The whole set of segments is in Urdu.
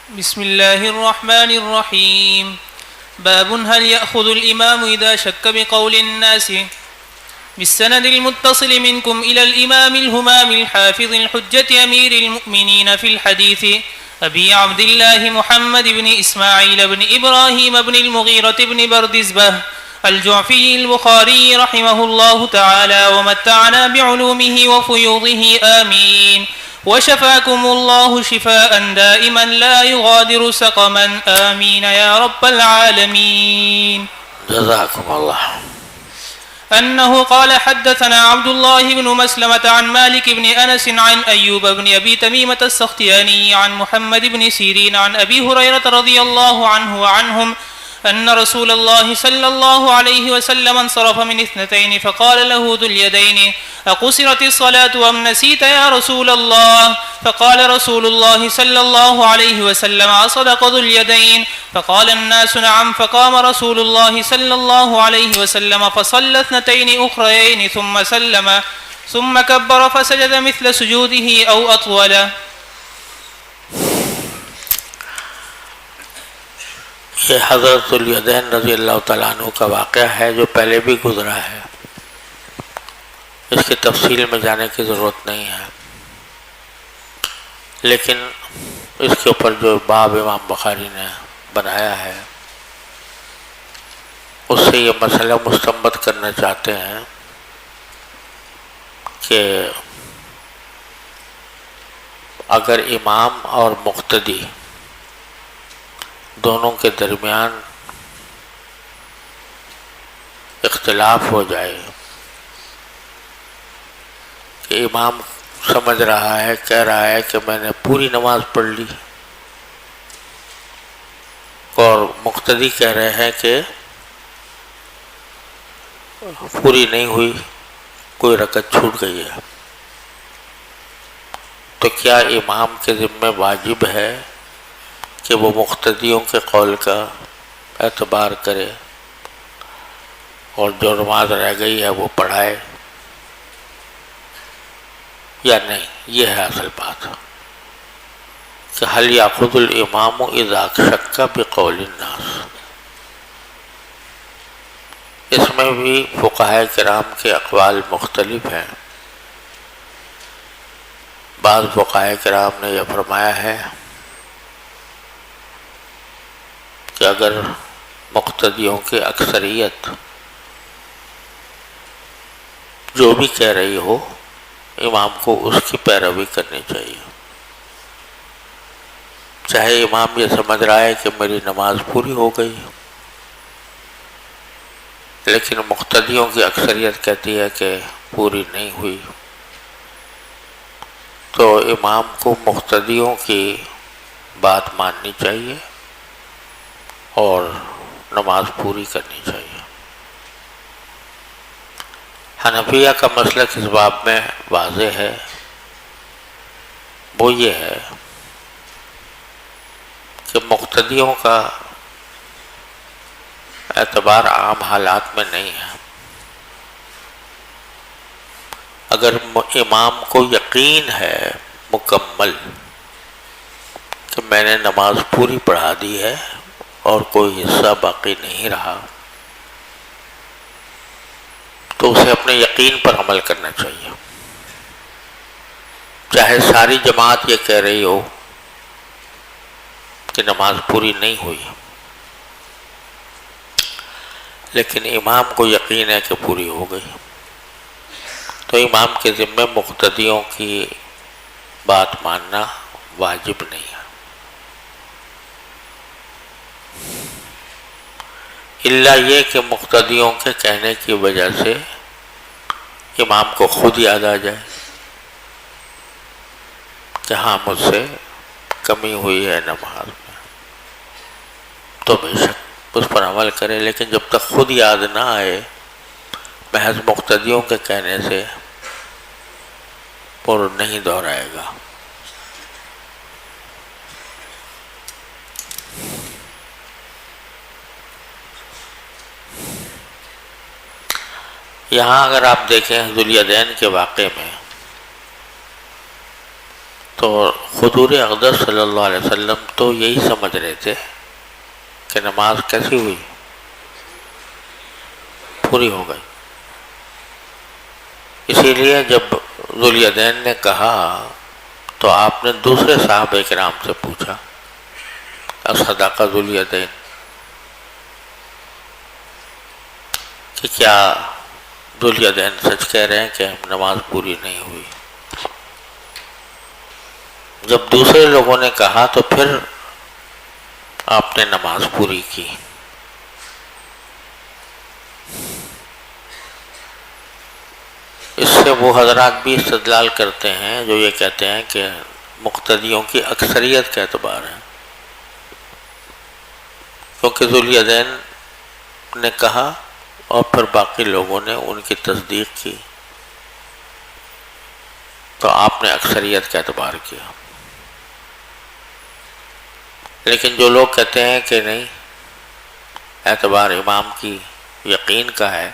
بسم الله الرحمن الرحيم. باب هل يأخذ الإمام إذا شك بقول الناس. بالسند المتصل منكم إلى الإمام الهمام الحافظ الحجة أمير المؤمنين في الحديث أبي عبد الله محمد بن إسماعيل بن إبراهيم بن المغيرة بن بردزبة الجعفي البخاري رحمه الله تعالى ومتعنا بعلومه وفيوضه آمين. وشفاكم الله شفاء دائما لا يغادر سقما آمين يا رب العالمين. جزاكم الله. أنه قال حدثنا عبد الله بن مسلمة عن مالك بن أنس عن أيوب بن أبي تميمة السختياني عن محمد بن سيرين عن أبي هريرة رضي الله عنه وعنهم أن رسول الله صلى الله عليه وسلم انصرف من اثنتين فقال له ذو اليدين أقصرت الصلاة أم نسيت يا رسول الله؟ فقال رسول الله صلى الله عليه وسلم أصدق ذو اليدين؟ فقال الناس نعم. فقام رسول الله صلى الله عليه وسلم فصلى اثنتين أخريين ثم سلم ثم كبر فسجد مثل سجوده أو أطول. یہ حضرت الیدین رضی اللہ تعالیٰ عنہ کا واقعہ ہے جو پہلے بھی گزرا ہے، اس کی تفصیل میں جانے کی ضرورت نہیں ہے، لیکن اس کے اوپر جو باب امام بخاری نے بنایا ہے اس سے یہ مسئلہ مستنبط کرنا چاہتے ہیں کہ اگر امام اور مقتدی دونوں کے درمیان اختلاف ہو جائے کہ امام سمجھ رہا ہے، کہہ رہا ہے کہ میں نے پوری نماز پڑھ لی، اور مقتدی کہہ رہے ہیں کہ پوری نہیں ہوئی، کوئی رکعت چھوٹ گئی ہے، تو کیا امام کے ذمہ واجب ہے کہ وہ مقتدیوں کے قول کا اعتبار کرے اور جو نماز رہ گئی ہے وہ پڑھائے یا نہیں؟ یہ ہے اصل بات کہ هل يأخذ الامام اذا شک بقول الناس. اس میں بھی فقہائے کرام کے اقوال مختلف ہیں. بعض فقہائے کرام نے یہ فرمایا ہے کہ اگر مقتدیوں کی اکثریت جو بھی کہہ رہی ہو امام کو اس کی پیروی کرنی چاہیے، چاہے امام یہ سمجھ رہا ہے کہ میری نماز پوری ہو گئی، لیکن مقتدیوں کی اکثریت کہتی ہے کہ پوری نہیں ہوئی، تو امام کو مقتدیوں کی بات ماننی چاہیے اور نماز پوری کرنی چاہیے. حنفیہ کا مسلک اس باب میں واضح ہے، وہ یہ ہے کہ مقتدیوں کا اعتبار عام حالات میں نہیں ہے. اگر امام کو یقین ہے مکمل کہ میں نے نماز پوری پڑھا دی ہے اور کوئی حصہ باقی نہیں رہا، تو اسے اپنے یقین پر عمل کرنا چاہیے، چاہے ساری جماعت یہ کہہ رہی ہو کہ نماز پوری نہیں ہوئی، لیکن امام کو یقین ہے کہ پوری ہو گئی، تو امام کے ذمہ مقتدیوں کی بات ماننا واجب نہیں ہے، الا یہ کہ مقتدیوں کے کہنے کی وجہ سے امام کو خود یاد آ جائے کہ ہاں مجھ سے کمی ہوئی ہے نماز میں، تو بے شک اس پر عمل کرے، لیکن جب تک خود یاد نہ آئے محض مقتدیوں کے کہنے سے وہ نہیں دہرائے گا. یہاں اگر آپ دیکھیں ذو الیدین کے واقعے میں تو حضور اقدس صلی اللہ علیہ وسلم تو یہی سمجھ رہے تھے کہ نماز کیسی ہوئی، پوری ہو گئی۔ اسی لیے جب ذوالیدین نے کہا تو آپ نے دوسرے صحابہ کرام سے پوچھا، اصدق ذوالیدین، کہ کیا ذوالیدین سچ کہہ رہے ہیں کہ نماز پوری نہیں ہوئی؟ جب دوسرے لوگوں نے کہا تو پھر آپ نے نماز پوری کی۔ اس سے وہ حضرات بھی استدلال کرتے ہیں جو یہ کہتے ہیں کہ مقتدیوں کی اکثریت کا اعتبار ہے، کیونکہ ذوالیدین نے کہا اور پھر باقی لوگوں نے ان کی تصدیق کی، تو آپ نے اکثریت کا اعتبار کیا۔ لیکن جو لوگ کہتے ہیں کہ نہیں، اعتبار امام کی یقین کا ہے،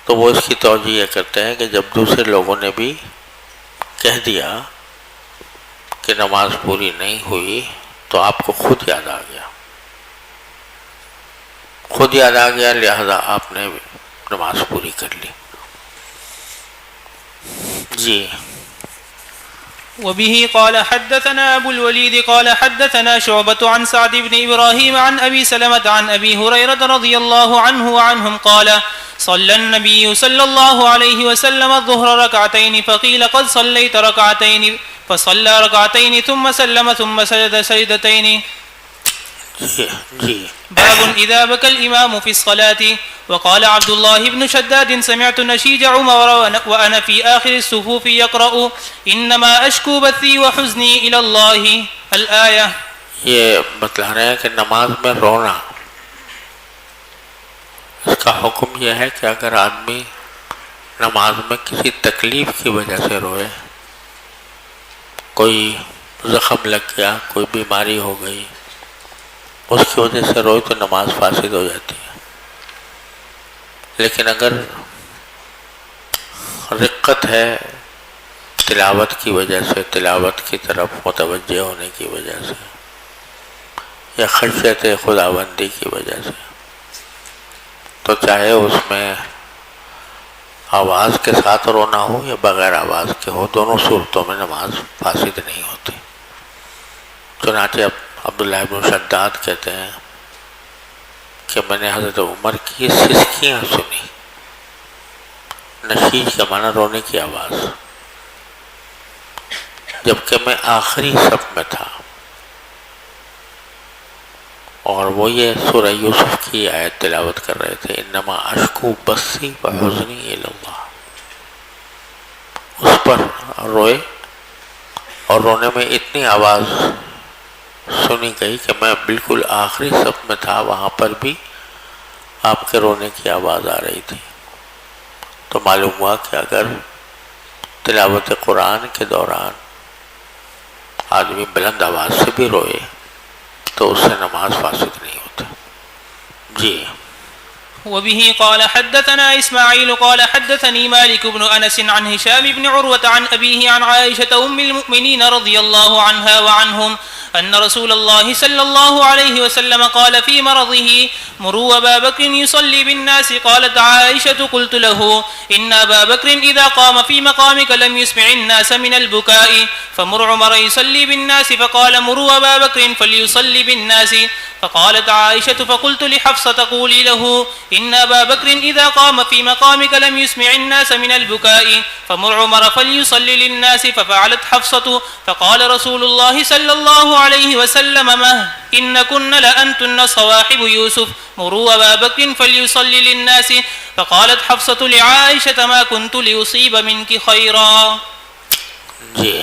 تو وہ اس کی توجہ یہ کرتے ہیں کہ جب دوسرے لوگوں نے بھی کہہ دیا کہ نماز پوری نہیں ہوئی تو آپ کو خود یاد آ گیا، لہذا آپ نے نماز پوری کر لی۔ جی۔ وبه قال حدثنا أبو الوليد قال حدثنا شعبة عن سعد بن إبراهيم عن أبي سلمة عن أبي هريرة رضي الله عنه وعنهم قال صلى النبي صلى الله عليه وسلم الظهر ركعتين فقيل قد صليت ركعتين فصلى ركعتين ثم سلم ثم سجد سجدتين۔ باب إذا بكى الإمام في الصلاة۔ وقال عبد الله بن شداد سمعت نشيج عمر وأنا في آخر الصفوف يقرأ إنما أشكو بثي وحزني إلى الله الآية۔ یہ بتلا رہے ہیں کہ نماز میں رونا، اس کا حکم یہ ہے کہ اگر آدمی نماز میں کسی تکلیف کی وجہ سے روئے، کوئی زخم لگ گیا، کوئی بیماری ہو گئی، اس کی وجہ سے روئے تو نماز فاسد ہو جاتی ہے۔ لیکن اگر رقت ہے تلاوت کی وجہ سے، تلاوت کی طرف متوجہ ہونے کی وجہ سے، یا خشیت خداوندی کی وجہ سے، تو چاہے اس میں آواز کے ساتھ رونا ہو یا بغیر آواز کے ہو، دونوں صورتوں میں نماز فاسد نہیں ہوتی۔ چنانچہ عبداللہ بن شداد کہتے ہیں کہ میں نے حضرت عمر کی سسکیاں سنی، نشیج کا معنی رونے کی آواز، جبکہ میں آخری صف میں تھا، اور وہ یہ سورہ یوسف کی آیت تلاوت کر رہے تھے، انما اشکو بثی وحزنی الی اللہ۔ اس پر روئے اور رونے میں اتنی آواز سنی گئی کہ میں بالکل آخری صف میں تھا، وہاں پر بھی آپ کے رونے کی آواز آ رہی تھی۔ تو معلوم ہوا کہ اگر تلاوت قرآن کے دوران آدمی بلند آواز سے بھی روئے تو اس سے نماز فاسد نہیں ہوتی۔ جی۔ وبه قال حدثنا إسماعيل قال حدثني مالك بن أنس عن هشام بن عروة عن أبيه عن عائشة أم المؤمنين رضي الله عنها وعنهم أن رسول الله صلى الله عليه وسلم قال في مرضه مروا أبا بكر يصلي بالناس، قالت عائشة قلت له إن أبا بكر إذا قام في مقامك لم يسمع الناس من البكاء فمر عمر يصلي بالناس، فقال مروا أبا بكر فليصلي بالناس، فقالت عائشة فقلت لحفصة قولي له إن أبا بكر إذا قام في مقامك لم يسمع الناس من البكاء فمر عمر فليصلي للناس، ففعلت حفصة، فقال رسول الله صلى الله عليه وسلم مه إن كن لأنتن صواحب يوسف مروا أبا بكر فليصلي للناس، فقالت حفصة لعائشة ما كنت لأصيب منك خيرا۔ جی۔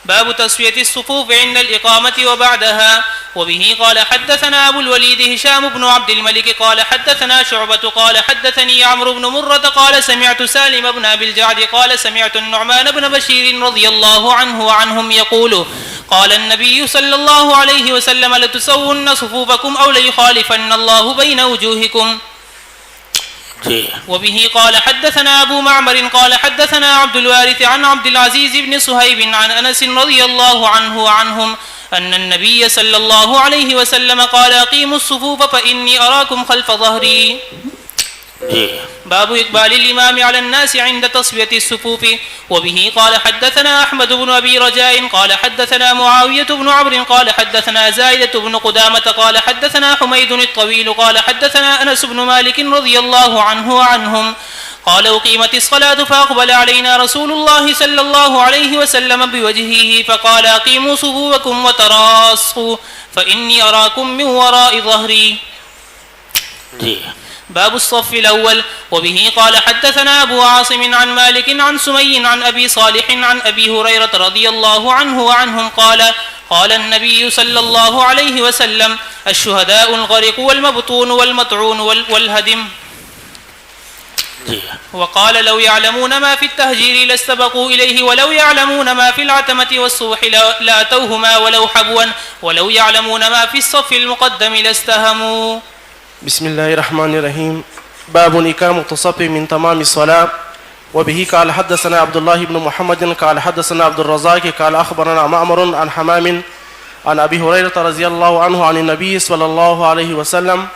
باب تسوية الصفوف عند الإقامة وبعدها۔ وبه قال حدثنا أبو الوليد هشام بن عبد الملك قال حدثنا شعبة قال حدثني عمرو بن مرة قال سمعت سالم بن أبي الجعد قال سمعت النعمان بن بشير رضي الله عنه وعنهم يقول قال النبي صلى الله عليه وسلم لتسون صفوفكم أو ليخالفن الله بين وجوهكم۔ جی. وبه قال حدثنا أبو معمر قال حدثنا عبد الوارث عن عبد العزيز بن صهيب عن أنس رضي الله عنه وعنهم أن النبي صلى الله عليه وسلم قال أقيموا الصفوف فإني أراكم خلف ظهري. جی. باب إقبال الإمام على الناس عند تصفية الصفوف. وبه قال حدثنا أحمد بن أبي رجاء قال حدثنا معاوية بن عمرو قال حدثنا زائدة بن قدامة قال حدثنا حميد الطويل قال حدثنا أنس بن مالك رضي الله عنه وعنهم قال أقيمت الصلاة فأقبل علينا رسول الله صلى الله عليه وسلم بوجهه فقال أقيموا صفوفكم وتراصوا فإني أراكم من وراء ظهري. جی. باب الصف الأول. وبه قال حدثنا أبو عاصم عن مالك عن سمي عن أبي صالح عن أبي هريرة رضي الله عنه وعنهم قال النبي صلى الله عليه وسلم الشهداء الغرق والمبطون والمطعون والهدم. جی. وقال لو يعلمون ما في التهجير لاستبقوا إليه ولو يعلمون ما في العتمة والصبح لأتوهما ولو حبوا ولو يعلمون ما في الصف المقدم لاستهموا. بسم الله الرحمن الرحيم. باب إقامة الصف من تمام الصلاة. وبه قال حدثنا عبد الله بن محمد قال حدثنا عبد الرزاق قال أخبرنا معمر عن حمام عن أبي هريرة رضي الله عنه عن النبي صلى الله عليه وسلم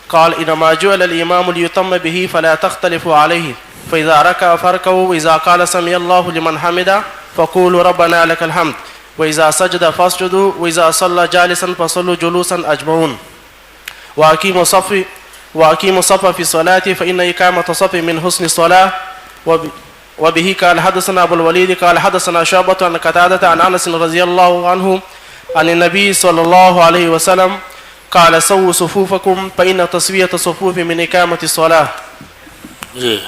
قال إنما جعل الإمام ليتم به فلا تختلفوا عليه فإذا ركع فاركعوا وإذا قال سمع الله لمن حمده فقولوا ربنا لك الحمد وإذا سجد فاسجدوا وإذا صلى جالسا فصلوا جلوسا أجمعون. وأقيموا الصف في الصلاة فإن إقامة الصف من حسن الصلاة. وبه قال حدثنا أبو الوليد قال حدثنا شعبة عن قتادة عن أنس رضي الله عنه عن النبي صلى الله عليه وسلم قال سووا صفوفكم فإن تسوية الصفوف من إقامة الصلاة. جی.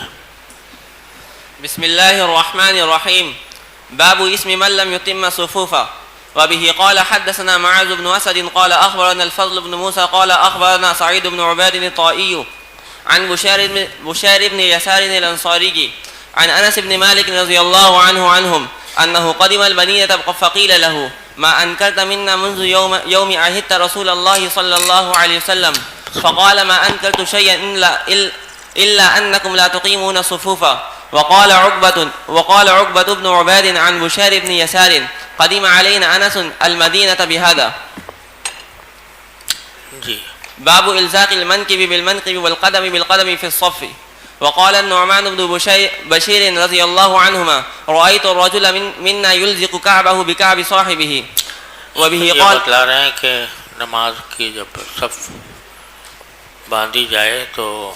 بسم الله الرحمن الرحيم. باب اسم من لم يتم صفوفه. وبه قال حدثنا معاذ بن أسد قال أخبرنا الفضل بن موسى قال أخبرنا سعيد بن عباد الطائي عن بشار بن يسار الأنصاري عن أنس بن مالك رضي الله عنهم أنه قدم المدينة فقيل له ما أنكرت منا منذ يوم عهدت رسول الله صلى الله عليه وسلم فقال ما أنكرت شيئا إلا أنكم لا تقيمون صفوفا. وقال عقبة بن عباد عن بشار بن يسار قدم علينا أنس المدينة بهذا. جی. باب إلزاق المنكب بالمنكب والقدم بالقدم في الصف. وقال النعمان بن بشير رضي الله عنهما رأيت الرجل منا يلزق كعبه بكعب صاحبه. وبه قال بتلا رہے ہیں کہ نماز کی جب صف باندھی جائے تو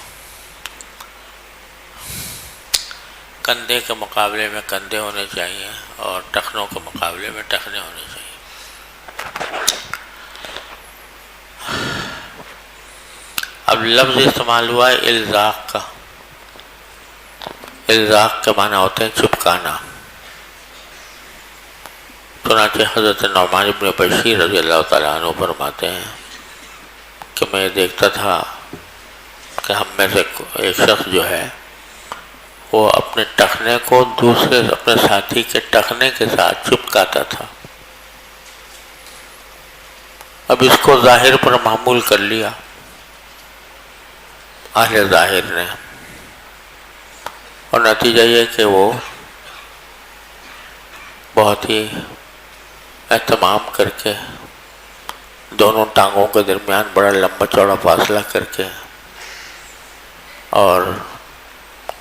کندھے کے مقابلے میں کندھے ہونے چاہیے اور ٹخنوں کے مقابلے میں ٹخنے ہونے چاہیے. اب لفظ استعمال ہوا ہے الزاق کا. الزاق کے معنی ہوتے ہیں چپکانا. چنانچہ حضرت نعمان بن بشیر رضی اللہ تعالیٰ عنہ فرماتے ہیں کہ میں دیکھتا تھا کہ ہم میں سے ایک شخص جو ہے وہ اپنے ٹخنے کو دوسرے اپنے ساتھی کے ٹخنے کے ساتھ چپکاتا تھا. اب اس کو ظاہر پر معمول کر لیا اہل ظاہر نے، اور نتیجہ یہ کہ وہ بہت ہی اہتمام کر کے دونوں ٹانگوں کے درمیان بڑا لمبا چوڑا فاصلہ کر کے اور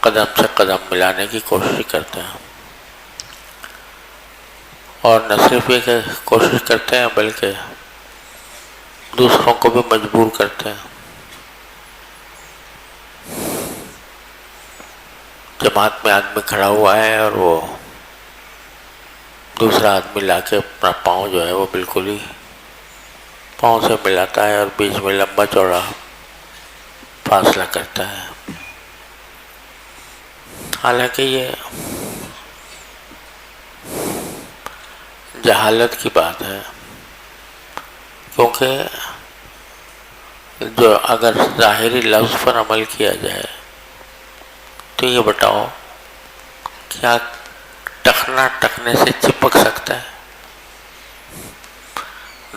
قدم سے قدم ملانے کی کوشش کرتے ہیں، اور نہ صرف یہ کہ کوشش کرتے ہیں بلکہ دوسروں کو بھی مجبور کرتے ہیں. جماعت میں آدمی کھڑا ہوا ہے اور وہ دوسرا آدمی لا کے اپنا پاؤں جو ہے وہ بالکل ہی پاؤں سے ملاتا ہے اور بیچ میں لمبا چوڑا فاصلہ کرتا ہے. حالانکہ یہ جہالت کی بات ہے، کیونکہ جو اگر ظاہری لفظ پر عمل کیا جائے تو یہ بتاؤ کیا ٹخنا ٹخنے سے چپک سکتا ہے؟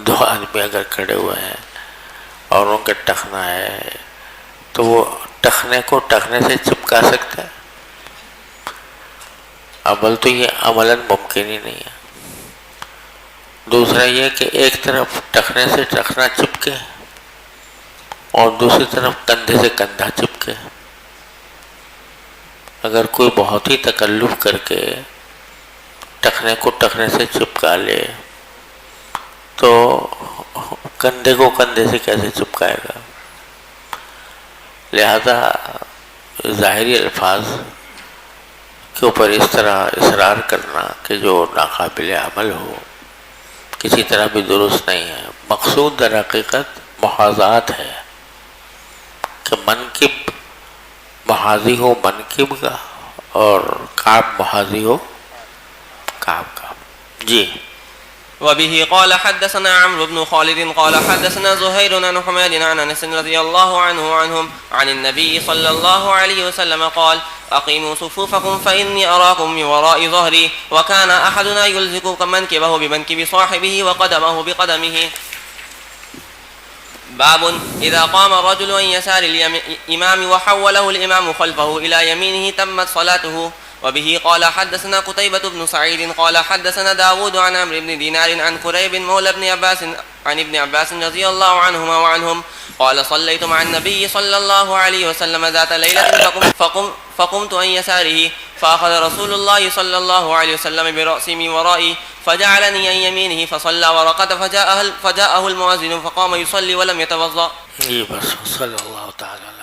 دو آدمی اگر کھڑے ہوئے ہیں اور ان کے ٹخنا ہے تو وہ ٹخنے کو ٹخنے سے چپکا سکتا ہے؟ عمل تو یہ عملاً ممکن ہی نہیں ہے۔ دوسرا یہ کہ ایک طرف ٹخنے سے ٹخنا چپکے اور دوسری طرف کندھے سے کندھا چپکے۔ اگر کوئی بہت ہی تکلف کر کے ٹخنے کو ٹخنے سے چپکا لے تو کندھے کو کندھے سے کیسے چپکائے گا؟ لہذا ظاہری الفاظ کے اوپر اس طرح اصرار کرنا کہ جو ناقابل عمل ہو کسی طرح بھی درست نہیں ہے۔ مقصود در حقیقت محاذات ہے کہ منکب محاذی ہو منکب کا اور کعب محاذی ہو کعب کا۔ جی وبه قال حدثنا عمرو بن خالد قال حدثنا زهير عن حماد عن انس رضي الله عنه عنهم عن النبي صلى الله عليه وسلم قال اقيموا صفوفكم فاني اراكم من وراء ظهري وكان احدنا يلزق منكبه بمنكب صاحبه وقدمه بقدمه. باب اذا قام الرجل عن يسار الامام وحوله الامام خلفه الى يمينه تمت صلاته. وبه قال حدثنا قتيبة بن سعيد قال حدثنا داود عن عمرو بن دينار عن كريب مولى ابن عباس عن ابن عباس رضي الله عنهما وعنهم قال صليت مع النبي صلى الله عليه وسلم ذات ليلة فقمت عن يساره فأخذ رسول الله صلى الله عليه وسلم برأسي من ورائي فجعلني عن يمينه فصلى ورقد فجاءه المؤذن فقام يصلي ولم يتوضأ. بس صلی اللہ تعالی